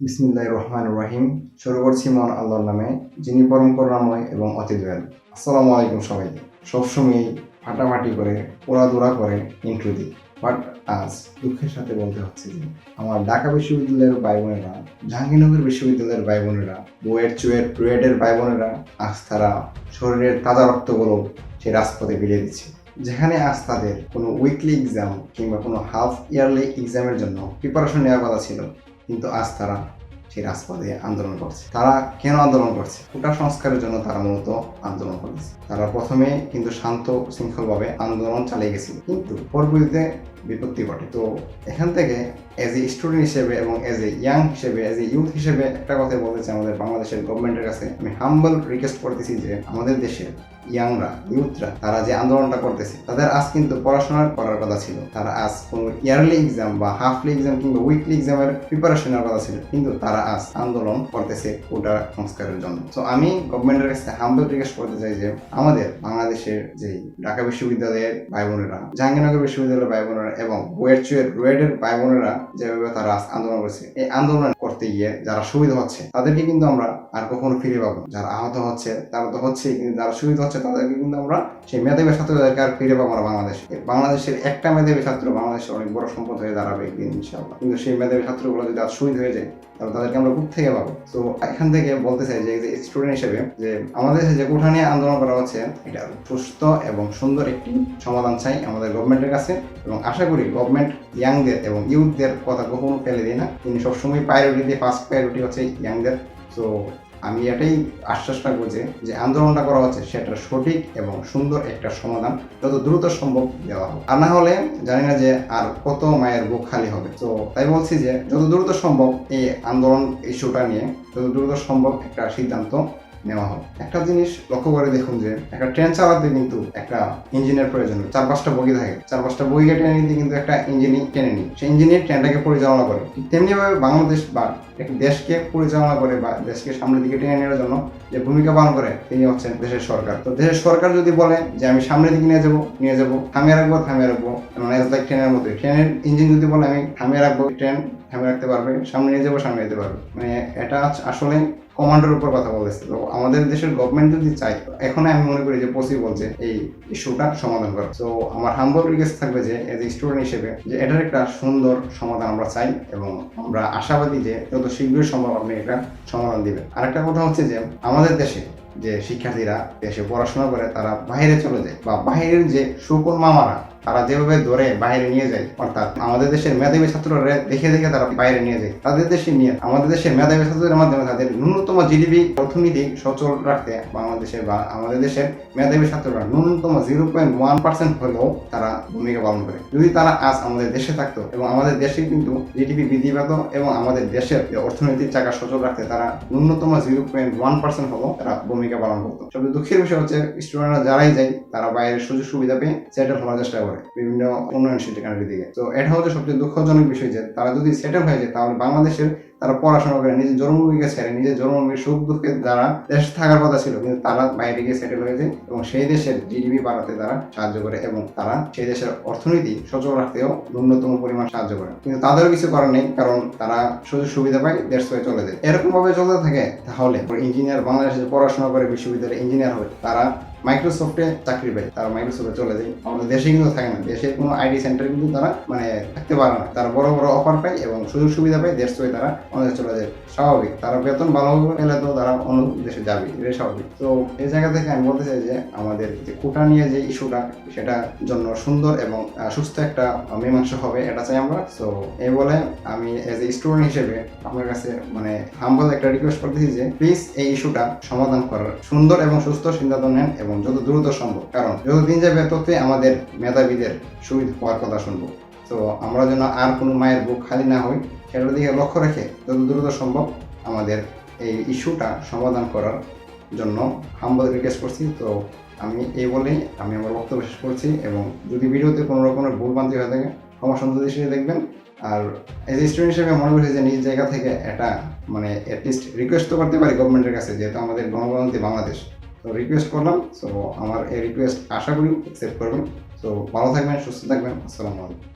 বিসমিল্লাহির রহমানির রহিম। শুরু করছি মহান আল্লাহর নামে, যিনি পরম করুণাময় এবং অতি দয়ালু। আসসালামু আলাইকুম সবাইকে। সবসময়ই ফাটাফাটি করে পোড়াদোড়া করে ইন্ট্রো দিই, বাট আজ দুঃখের সাথে বলতে হচ্ছে যে আমার ঢাকা বিশ্ববিদ্যালয়ের ভাই বোনেরা, জাহাঙ্গীরনগর বিশ্ববিদ্যালয়ের ভাই বোনেরা, বুয়েট চুয়েট রুয়েটের ভাই বোনেরা আজ তারা শরীরের তাজা রক্তগুলো সেই রাজপথে বিলিয়ে দিচ্ছে। যেখানে আজ তাদের কোনো উইকলি এক্সাম কিংবা কোনো হাফ ইয়ারলি এক্সামের জন্য প্রিপারেশন নেওয়ার কথা ছিল, কিন্তু আজ তারা সেই রাজপথে আন্দোলন করছে। তারা কেন আন্দোলন করছে? কোটা সংস্কারের জন্য তারা মূলত আন্দোলন করছে। তারা প্রথমে কিন্তু শান্ত শৃঙ্খলভাবে আন্দোলন চালিয়ে গেছিল, কিন্তু পরবর্তীতে বিপত্তি ঘটে। তো এখান থেকে এজ এ স্টুডেন্ট হিসেবে এবং এজ এ ইয়াং হিসেবে, এজ এ ইউথ হিসেবে একটা কথা বলতে চাই আমাদের বাংলাদেশের গভর্নমেন্টের কাছে। আমি হাম্বল রিকোয়েস্ট করতেছি যে আমাদের দেশের ইয়াংরা, ইউথরা তারা যে আন্দোলনটা করতেছে, তাদের আজ কিন্তু পড়াশোনা করার কথা ছিল। তারা আজ কোনো ইয়ারলি এক্সাম বা হাফলি এক্সাম কিংবা উইকলি এক্সামের প্রিপারেশনের কথা ছিল, কিন্তু তারা আজ আন্দোলন করতেছে কোটা সংস্কারের জন্য। তো আমি গভর্নমেন্টের কাছে হাম্বল রিকোয়েস্ট করতে চাই যে আমাদের বাংলাদেশের যে ঢাকা বিশ্ববিদ্যালয়ের ভাই বোনেরা, জাহাঙ্গীরনগর বিশ্ববিদ্যালয়ের ভাই বোনেরা এবং বুয়েট চুয়েট রুয়েটের ভাই বোনেরা যেভাবে তারা আজ আন্দোলন করছে, এই আন্দোলন করতে গিয়ে যারা শহীদ হচ্ছে তাদেরকে কিন্তু আমরা আর কখনো ফিরে পাবো। যারা আহত হচ্ছে তারা তো হচ্ছে, কিন্তু যারা শহীদ হচ্ছে তাদেরকে কিন্তু আমরা সেই মেধাবী ছাত্রদেরকে আর ফিরে পাবো না। বাংলাদেশের একটা মেধাবী ছাত্র বাংলাদেশের অনেক বড় সম্পদ হয়ে দাঁড়াবে একদিন ইনশাআল্লাহ, কিন্তু সেই মেধাবী ছাত্রগুলো যদি আজ শহীদ হয়ে যায় তাহলে তাদেরকে আমরা কোথা থেকে পাবো? তো এখান থেকে বলতে চাই যে স্টুডেন্ট হিসেবে যে আমাদের দেশে যে কোঠা নিয়ে আন্দোলন করা হচ্ছে, এটা সুস্থ এবং সুন্দর একটি সমাধান চাই আমাদের গভর্নমেন্টের কাছে, এবং আশা করি গভর্নমেন্ট ইয়াংদের এবং ইউথদের কথা কখনো ফেলে দিই না। তিনি সবসময় প্রায়োরিটি দিয়ে, ফার্স্ট প্রায়োরিটি হচ্ছে ইয়াংদের। তো আমি এটাই আশ্বাস রাখবো যে আন্দোলনটা করা হচ্ছে সেটা সঠিক এবং সুন্দর একটা সমাধান যত দ্রুত সম্ভব দেওয়া হবে। আর না হলে জানি না যে আর কত মায়ের বুক খালি হবে। তো তাই বলছি যে যত দ্রুত সম্ভব এই আন্দোলন ইস্যুটা নিয়ে যত দ্রুত সম্ভব একটা সিদ্ধান্ত নেওয়া হবে। একটা জিনিস লক্ষ্য করে দেখুন যে একটা ট্রেন চালাতে কিন্তু একটা ইঞ্জিনের প্রয়োজন। 4-5টা বগি থাকে, 4-5টা বগিকে টেনে নিতে কিন্তু একটা ইঞ্জিনই টেনে নিই, সেই ইঞ্জিনিয়ার ট্রেনটাকে পরিচালনা করে। তেমনি ভাবে বাংলাদেশ বা একটা দেশকে পরিচালনা করে বা দেশকে সামনের দিকে টেনে নেওয়ার জন্য যে ভূমিকা পালন করে তিনি হচ্ছেন দেশের সরকার। তো দেশের সরকার যদি বলে যে আমি সামনের দিকে নিয়ে যাবো, থামিয়ে রাখবো, মানে ট্রেনের মতো। ট্রেনের ইঞ্জিন যদি বলে আমি থামিয়ে রাখবো, ট্রেন থামিয়ে রাখতে পারবে, সামনে নিয়ে যেতে পারবে। মানে এটা আসলে কমান্ডের উপর কথা বলেছে। তো আমাদের দেশের গভর্নমেন্ট যদি চায়, এখন আমি মনে করি যে পসিবল যে এই ইস্যুটা সমাধান করা। তো আমার হাম্বল রিকোয়েস্ট থাকবে যে এজ এ স্টুডেন্ট হিসেবে যে এটার একটা সুন্দর সমাধান আমরা চাই, এবং আমরা আশাবাদী যে যত শীঘ্রই সম্ভব আপনি এটা সমাধান দিবেন। আরেকটা কথা হচ্ছে যে আমাদের দেশে যে শিক্ষার্থীরা দেশে পড়াশোনা করে তারা বাইরে চলে যায়, বা বাইরের যে সুকুন মামারা তারা যেভাবে ধরে বাইরে নিয়ে যায়, অর্থাৎ আমাদের দেশের মেধাবী ছাত্ররা দেখে তারা বাইরে নিয়ে যায়, তাদের দেশে নিয়ে আমাদের দেশের মেধাবী ছাত্রদের মাধ্যমে তাদের ন্যূনতম জিডিপি অর্থনীতি সচল রাখতে বাংলাদেশের বা আমাদের দেশের মেধাবী ছাত্ররা ন্যূনতম 0.1% হলেও তারা ভূমিকা পালন করে। যদি তারা আজ আমাদের দেশে থাকতো এবং আমাদের দেশে কিন্তু জিডিপি বৃদ্ধি পেত এবং আমাদের দেশের অর্থনৈতিক চাকা সচল রাখতে তারা ন্যূনতম 0.1% হলেও তারা ভূমিকা পালন করতো। সবচেয়ে দুঃখের বিষয় হচ্ছে স্টুডেন্টরা যারাই যায় তারা বাইরের সুযোগ সুবিধা পেয়ে সেটেল হওয়ার চেষ্টা করে বিভিন্ন উন্নয়নশীল কান্ট্রির দিকে। তো এটা হচ্ছে সবচেয়ে দুঃখজনক বিষয় যে তারা যদি সেটেল হয়ে যায় তাহলে বাংলাদেশের তারা পড়াশোনা করে নিজের জন্মভূমিকে ছেড়ে, নিজের জন্মভূমির সুখ দুঃখে যারা দেশে থাকার কথা ছিল, কিন্তু তারা বাইরে গিয়ে সেটেল হয়ে যায় এবং সেই দেশের জিডিপি বাড়াতে তারা সাহায্য করে এবং তারা সেই দেশের অর্থনীতি সচল রাখতেও ন্যূনতম পরিমাণ সাহায্য করে। কিন্তু তাদেরও কিছু করার নেই, কারণ তারা সুযোগ সুবিধা পায়, দেশ হয়ে চলে যায়। এরকম ভাবে চলতে থাকে তাহলে ইঞ্জিনিয়ার বাংলাদেশে পড়াশোনা করে বিশ্ববিদ্যালয়ে ইঞ্জিনিয়ার হয়, তারা মাইক্রোসফটে চাকরি পায়, তারা মাইক্রোসফটে চলে যায়। আমাদের দেশে কিন্তু থাকে না, দেশের কোনো আইডি সেন্টারে কিন্তু তারা থাকতে পারে না। তারা বড় বড় অফার পায় এবং সুযোগ সুবিধা পায়, দেশ থেকে তারা অন্য দেশে চলে যায়। স্বাভাবিক, তারা বেতন ভালো পেলে তো তারা অন্য দেশে যাবে, এটাই স্বাভাবিক। তো এই জায়গা থেকে আমি বলতে চাই যে আমাদের যে কোটা নিয়ে যে ইস্যুটা, সেটার জন্য সুন্দর এবং সুস্থ একটা মীমাংসা হবে, এটা চাই আমরা। তো এই বলে আমি এজ এ স্টুডেন্ট হিসেবে আপনার কাছে হাম্বল একটা রিকোয়েস্ট করতেছি যে প্লিজ এই ইস্যুটা সমাধান করার সুন্দর এবং সুস্থ সিদ্ধান্ত নেন এবং যত দ্রুত সম্ভব, কারণ যত দিন যাবে ততই আমাদের মেধাবীদের শহীদ হওয়ার কথা শুনবো। তো আমরা যেন আর কোনো মায়ের বুক খালি না হই, সেটার দিকে লক্ষ্য রেখে যত দ্রুত সম্ভব আমাদের এই ইস্যুটা সমাধান করার জন্য হাম্বল রিকোয়েস্ট করছি। তো আমি এই বলেই আমি আমার বক্তব্য শেষ করছি, এবং যদি ভিডিওতে কোনো রকমের ভুলভ্রান্তি হয়ে থাকে ক্ষমা সুন্দর হিসেবে দেখবেন। আর এজ এ স্টুডেন্ট হিসেবে মনে করছি যে নিজ জায়গা থেকে এটা অ্যাটলিস্ট রিকোয়েস্ট তো করতে পারি গভর্নমেন্টের কাছে, যেহেতু আমাদের গণতান্ত্রিক বাংলাদেশ। তো রিকোয়েস্ট করলাম। সো আমার এই রিকোয়েস্ট আশা করি অ্যাকসেপ্ট করবেন। তো ভালো থাকবেন, সুস্থ থাকবেন। আসসালামু আলাইকুম।